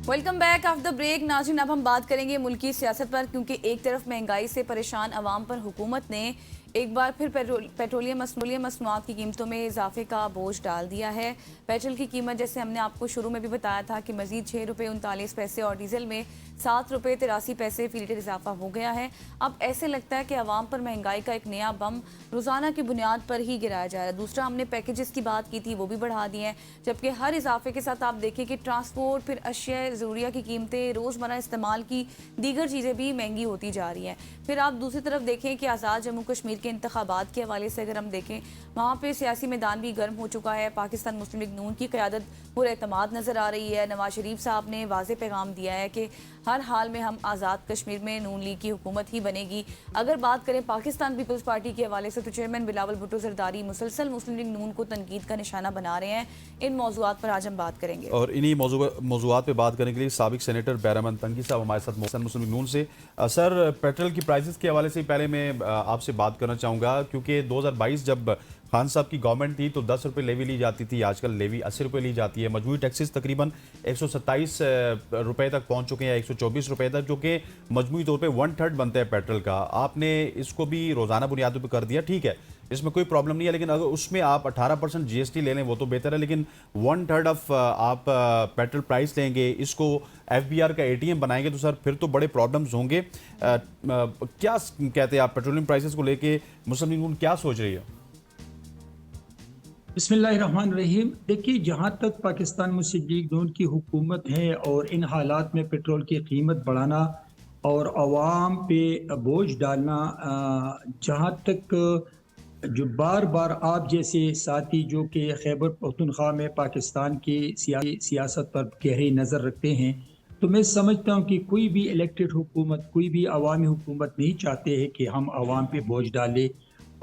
Welcome back after the break. नाज़रीन, अब हम बात करेंगे मुल्की सियासत पर, क्योंकि एक तरफ महंगाई से परेशान अवाम पर हुकूमत ने एक बार फिर पेट्रोलियम मसनूआत की कीमतों में इजाफे का बोझ डाल दिया है। पेट्रोल की कीमत, जैसे हमने आपको शुरू में भी बताया था, कि मजीद 6 रुपये 39 पैसे और डीजल में 7 रुपये 83 पैसे फी लीटर इजाफा हो गया है। अब ऐसे लगता है कि अवाम पर महंगाई का एक नया बम रोज़ाना की बुनियाद पर ही गिराया जा रहा है। दूसरा, हमने पैकेजेस की बात की थी, वो भी बढ़ा दिए हैं, जबकि हर इजाफे के साथ आप देखें कि ट्रांसपोर्ट, फिर अशिया ज़रूरिया की कीमतें, रोज़मर्रा इस्तेमाल की दीगर चीज़ें भी महंगी होती जा रही हैं। फिर आप दूसरी तरफ देखें कि आज़ाद जम्मू कश्मीर के इंतखाबात के हवाले से अगर हम देखें, वहाँ पे सियासी मैदान भी गर्म हो चुका है। पाकिस्तान मुस्लिम लीग नून की क़यादत पुरएतमाद नज़र आ रही है। नवाज शरीफ साहब ने वाज़ेह पैगाम दिया है कि हर हाल में हम आज़ाद कश्मीर में नून लीग की हुकूमत ही बनेगी। अगर बात करें पाकिस्तान पीपल्स पार्टी के हवाले से, तो चेयरमैन बिलावल भुट्टो जरदारी मुसलसल मुस्लिम लीग नून को तनकीद का निशाना बना रहे हैं। इन मौज़ूआत पर आज हम बात करेंगे, और इन्हीं मौज़ूआत पे बात करने के लिए साबिक सेनेटर बैरमन तंगी साहब हमारे साथ मौजूद मुस्लिम लीग नून से। सर, पेट्रोल की प्राइसेस के हवाले से पहले मैं आपसे बात करना चाहूँगा, क्योंकि 2022 जब खान साहब की गवर्नमेंट थी तो 10 रुपये लेवी ली जाती थी, आजकल लेवी 80 रुपये ली जाती है। मजमूई टैक्सेस तकरीबन 127 रुपये तक पहुंच चुके हैं, 124 रुपये तक, जो कि मजमूई तौर पे 1/3 बनता है पेट्रोल का। आपने इसको भी रोज़ाना बुनियादों पे कर दिया, ठीक है, इसमें कोई प्रॉब्लम नहीं है, लेकिन अगर उसमें आप 18% जीएसटी ले लें वो तो बेहतर है, लेकिन 1/3 ऑफ आप पेट्रोल प्राइस लेंगे, इसको एफबीआर का एटीएम बनाएंगे, तो सर फिर तो बड़े प्रॉब्लम्स होंगे। क्या कहते हैं आप पेट्रोलियम प्राइसेस को लेके मुस्लिम लीग नून क्या सोच रही है? बिस्मिल्लाहिर्रहमानिर्रहीम। देखिए, जहाँ तक पाकिस्तान मुस्लिम लीग नून की हुकूमत है और इन हालात में पेट्रोल की कीमत बढ़ाना और आवाम पे बोझ डालना, जहाँ तक जो बार बार आप जैसे साथी जो कि खैबर पख्तूनख्वा में पाकिस्तान की सियासत पर गहरी नज़र रखते हैं, तो मैं समझता हूँ कि कोई भी इलेक्टेड हुकूमत, कोई भी अवामी हुकूमत नहीं चाहते हैं कि हम आवाम पे बोझ डालें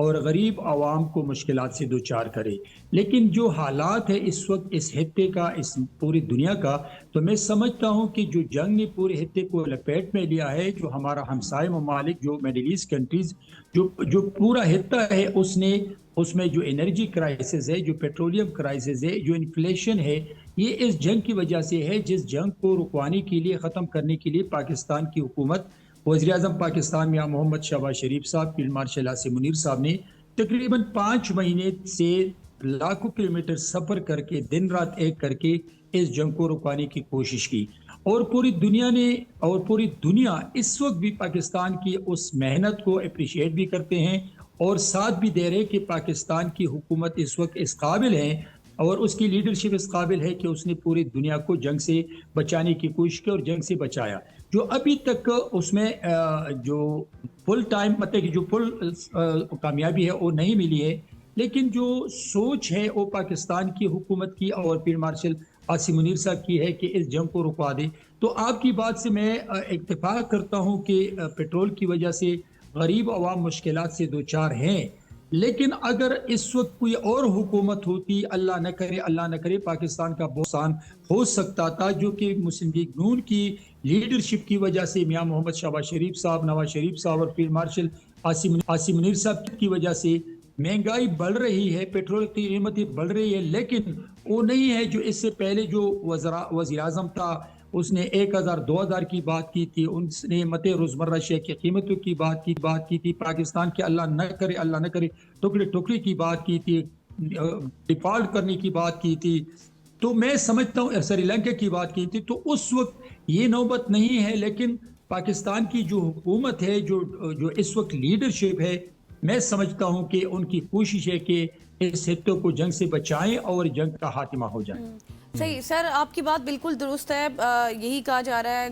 और गरीब आवाम को मुश्किलात से दो चार करे। लेकिन जो हालात है इस वक्त इस खत्े का, इस पूरी दुनिया का, तो मैं समझता हूँ कि जो जंग ने पूरे खत्े को लपेट में लिया है, जो हमारा हमसाय ममालिक, जो मिडिल ईस्ट कंट्रीज, जो पूरा खत्ता है, उसमें जो एनर्जी क्राइसिस है, जो पेट्रोलियम क्राइसिस है, जो इन्फ्लेशन है, ये इस जंग की वजह से है। जिस जंग को रुकवाने के लिए, ख़त्म करने के लिए पाकिस्तान की हुकूमत, वज़ीर-ए-आज़म पाकिस्तान मियां मोहम्मद शहबाज शरीफ साहब, फील्ड मार्शल आसिम मुनीर साहब ने तकरीबन 5 महीने से लाखों किलोमीटर सफ़र करके, दिन रात एक करके इस जंग को रुकवाने की कोशिश की। और पूरी दुनिया इस वक्त भी पाकिस्तान की उस मेहनत को अप्रिशिएट भी करते हैं और साथ भी दे रहे कि पाकिस्तान की हुकूमत इस वक्त इस काबिल है और उसकी लीडरशिप इस काबिल है कि उसने पूरी दुनिया को जंग से बचाने की कोशिश की और जंग से बचाया। जो अभी तक उसमें जो फुल टाइम, मतलब कि जो फुल कामयाबी है वो नहीं मिली है, लेकिन जो सोच है वो पाकिस्तान की हुकूमत की और फील्ड मार्शल आसिम मुनीर साहब की है कि इस जंग को रुकवा दे। तो आपकी बात से मैं इत्तेफाक करता हूँ कि पेट्रोल की वजह से गरीब अवाम मुश्किलात से दो चार हैं, लेकिन अगर इस वक्त कोई और हुकूमत होती, अल्लाह न करे, पाकिस्तान का बोसान हो सकता था, जो कि मुस्लिम लीग नून की लीडरशिप की वजह से, मियां मोहम्मद शहबाज शरीफ साहब, नवाज शरीफ साहब और फील्ड मार्शल आसिम मुनीर साहब की वजह से महंगाई बढ़ रही है, पेट्रोल की कीमतें बढ़ रही है, लेकिन वो नहीं है जो इससे पहले जो वज़ीर आज़म था, उसने 1000 2000 की बात की थी, उसने मते रोजमर्रा शे की कीमतों की बात की थी, पाकिस्तान के अल्लाह न करे टुकड़े टुकड़े की बात की थी, डिफॉल्ट करने की बात की थी, तो मैं समझता हूँ श्रीलंका की बात की थी। तो उस वक्त ये नौबत नहीं है, लेकिन पाकिस्तान की जो हुकूमत है, जो इस वक्त लीडरशिप है, मैं समझता हूँ कि उनकी कोशिश है कि इस हिस्से को जंग से बचाएं और जंग का खात्मा हो जाए। सही सर, आपकी बात बिल्कुल दुरुस्त है। यही कहा जा रहा है,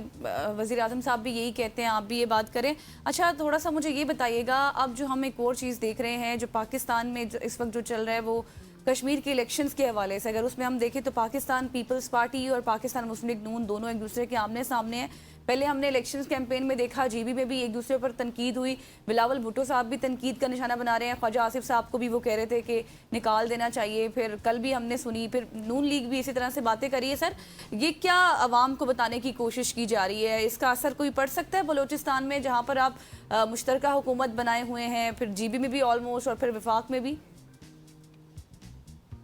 वज़ीर आज़म साहब भी यही कहते हैं, आप भी ये बात करें। अच्छा, थोड़ा सा मुझे ये बताइएगा, अब जो हम एक और चीज़ देख रहे हैं, जो पाकिस्तान में इस वक्त जो चल रहा है, वो कश्मीर के इलेक्शंस के हवाले से, अगर उसमें हम देखें तो पाकिस्तान पीपल्स पार्टी और पाकिस्तान मुस्लिम लीग नून दोनों एक दूसरे के आमने सामने हैं। पहले हमने इलेक्शंस कैंपेन में देखा, जीबी में भी एक दूसरे पर तनकीद हुई, बिलावल भुट्टो साहब भी तनकीद का निशाना बना रहे हैं, ख्वाजा आसिफ साहब को भी वो कह रहे थे कि निकाल देना चाहिए, फिर कल भी हमने सुनी, फिर नून लीग भी इसी तरह से बातें करी है। सर, ये क्या आवाम को बताने की कोशिश की जा रही है? इसका असर कोई पड़ सकता है बलोचिस्तान में, जहाँ पर आप मुश्तरका हुकूमत बनाए हुए हैं, फिर जीबी में भी ऑलमोस्ट और फिर वफाक में भी?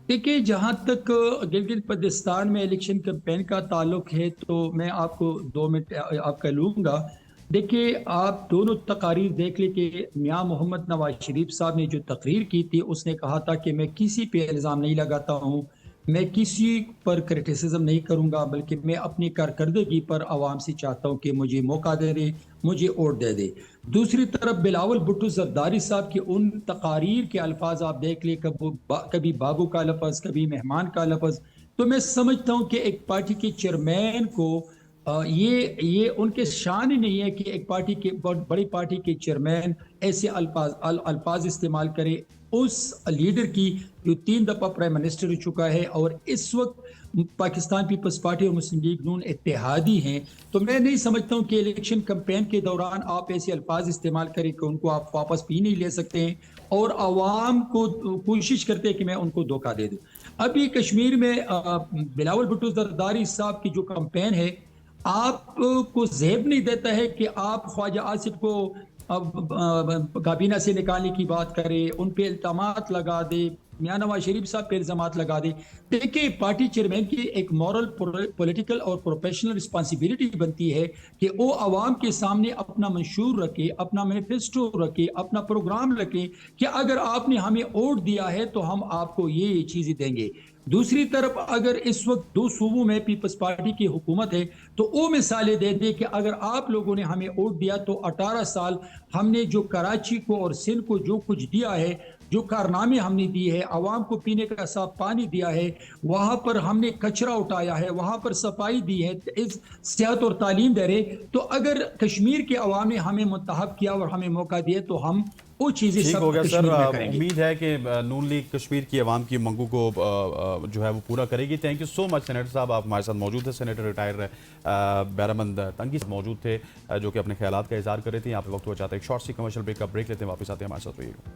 دیکھیے جہاں تک گلگت بلتستان میں الیکشن کیمپین کا تعلق ہے تو میں آپ کو 2 منٹ آپ کا لوں گا. دیکھیے آپ دونوں تقاریر دیکھ لیں کہ میاں محمد نواز شریف صاحب نے جو تقریر کی تھی اس نے کہا تھا کہ میں کسی پہ الزام نہیں لگاتا ہوں، میں کسی پر کرٹیسزم نہیں کروں گا، بلکہ میں اپنی کارکردگی پر عوام سے چاہتا ہوں کہ مجھے موقع دے دے، مجھے ووٹ دے دے. دوسری طرف بلاول بھٹو زرداری صاحب کی ان تقاریر کے الفاظ آپ دیکھ لیں، کبھی بابو کا لفظ، کبھی مہمان کا لفظ. تو میں سمجھتا ہوں کہ ایک پارٹی کے چیئرمین کو یہ ان کے شان ہی نہیں ہے کہ ایک پارٹی کے بڑی پارٹی کے چیئرمین ایسے الفاظ استعمال کرے اس لیڈر کی جو 3 دفعہ پرائم منسٹر ہو چکا ہے اور اس وقت پاکستان پیپلز پارٹی اور مسلم لیگ نون اتحادی ہیں. تو میں نہیں سمجھتا ہوں کہ الیکشن کمپین کے دوران آپ ایسے الفاظ استعمال کریں کہ ان کو آپ واپس بھی نہیں لے سکتے ہیں اور عوام کو کوشش کرتے ہیں کہ میں ان کو دھوکہ دے دوں. ابھی کشمیر میں بلاول بھٹو زرداری صاحب کی جو کمپین ہے آپ کو زیب نہیں دیتا ہے کہ آپ خواجہ آصف کو کابینہ سے نکالنے کی بات کرے، ان پہ الزامات لگا دے، میاں نواز شریف صاحب پہ الزامات لگا دے. دیکھیں پارٹی چیئرمین کی ایک مورل پولیٹیکل اور پروفیشنل رسپانسبلٹی بنتی ہے کہ وہ عوام کے سامنے اپنا منشور رکھے، اپنا مینیفیسٹو رکھے، اپنا پروگرام رکھے کہ اگر آپ نے ہمیں ووٹ دیا ہے تو ہم آپ کو یہ چیزیں دیں گے. دوسری طرف اگر اس وقت 2 صوبوں میں پیپلز پارٹی کی حکومت ہے تو وہ مثالیں دے دے کہ اگر آپ لوگوں نے ہمیں ووٹ دیا تو 18 سال ہم نے جو کراچی کو اور سندھ کو جو کچھ دیا ہے، جو کارنامے ہم نے دیے ہیں، عوام کو پینے کا صاف پانی دیا ہے، وہاں پر ہم نے کچرا اٹھایا ہے، وہاں پر صفائی دی ہے، صحت اور تعلیم دے رہے. تو اگر کشمیر کے عوام نے ہمیں منتخب کیا اور ہمیں موقع دیا تو ہم وہ چیزیں ٹھیک سب ہو گیا سر. کشمیر میں کریں گے. امید ہے کہ نون لیگ کشمیر کی عوام کی منگوں کو جو ہے وہ پورا کرے گی. Thank you so much senator صاحب، آپ ہمارے ساتھ موجود تھے. سینیٹر ریٹائر بیرامند تنگی موجود تھے جو کہ اپنے خیالات کا اظہار کر رہے تھے. یہاں پہ وقت ہوا چاہتا ہے ایک شارٹ سی کمرشل بریک کا بریک لیتے ہیں، واپس آتے ہیں، ہمارے ساتھ رہیے گا.